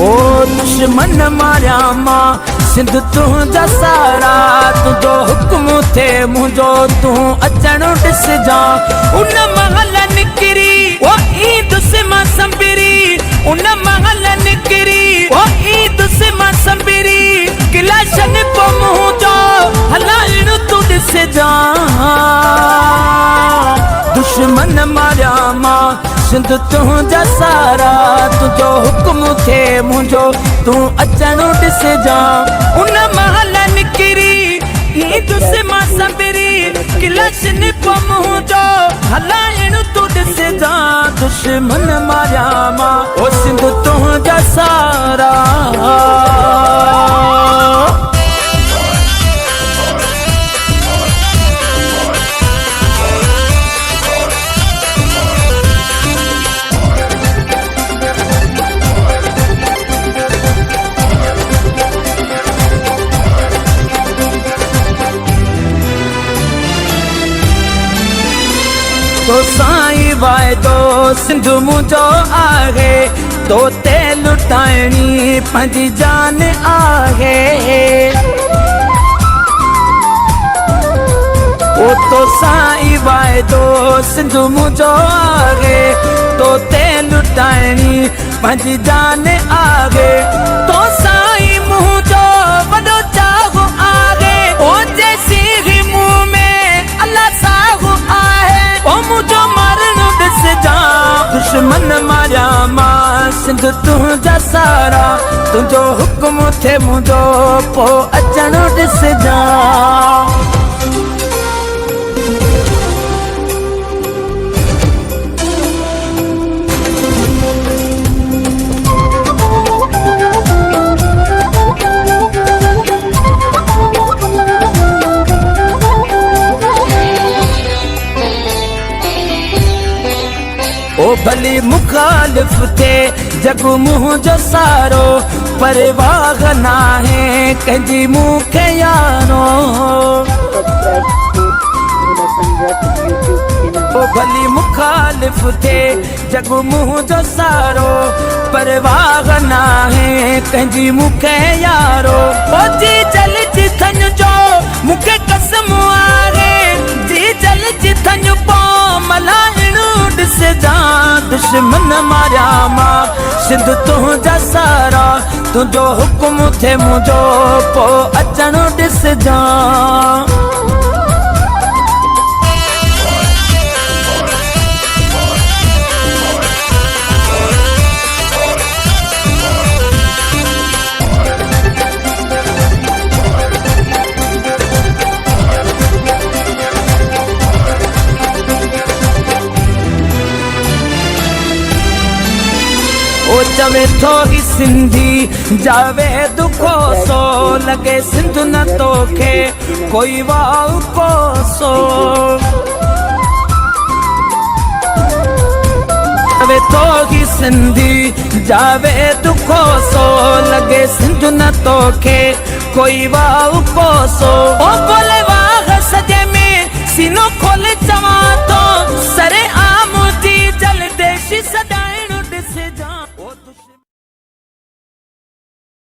ओ दुश्मन मारिया मां सिंध तुंहिंजा सारा तुंहिंजो हुक्म थे मुंहिंजो तूं अचण ॾिस जा उन महल निकिरी ओ ईद से मां संबिरी उन महल निकिरी ओ ईद से मां संबिरी किलाशन को मुंहिंजो हलाइण तूं ॾिस जा दुश्मन मारिया मां सिंध तुंहिंजा सारा तुंहिंजो हुक्म थे मुंहिंजो तूं अचण ॾिस जा उन महल निकिरी ईद से मां संबिरी किलाशन को मुंहिंजो हलाइण तूं ॾिस जा दुश्मन मारिया मां ओ सिंध तुंहिंजा सारा तो साईं वाइदो सिंध मुंहिंजो आहे तो ते लुटाइणी पंहिंजी जान आहे ओ तो साईं वाइदो सिंध मुंहिंजो आहे तो ते लुटाइणी पंहिंजी जान आहे तो साईं मुंहिंजो वॾो चाहो आहे ओ जैसी मुंह में अल्लाह साहु आहे ओ मुझो मरण ॾिस जा दुश्मन मारिया मां सिंध तुंहिंजा सारा तुंहिंजो हुक्म थे मुंहिंजो पोइ अचण ॾिस जा ओ भली मुखालिफ थे जग मुंहिंजो सारो परवाह नाहे कंहिंजी मूंखे यारो ओ भली मुखालिफ थे जग मुंहिंजो सारो परवाह नाहे कंहिंजी मूंखे यारो ओ जी जल जी थन जो मूंखे कसम आहे जी जल जी थन पो मलाइण ॾिस जा दुश्मन मारिया मां सिंध तुंहिंजा सारा तुंहिंजो हुक्म थे मुंहिंजो पोइ अचण ॾिस जा ओ चवे थो ही सिंधी जावे दुखो सो लगे सिंध न तोखे कोई वाउ कोसो चवे थो ही सिंधी जावे दुखो सो लगे सिंध न तोखे कोई वाउ कोसो ओ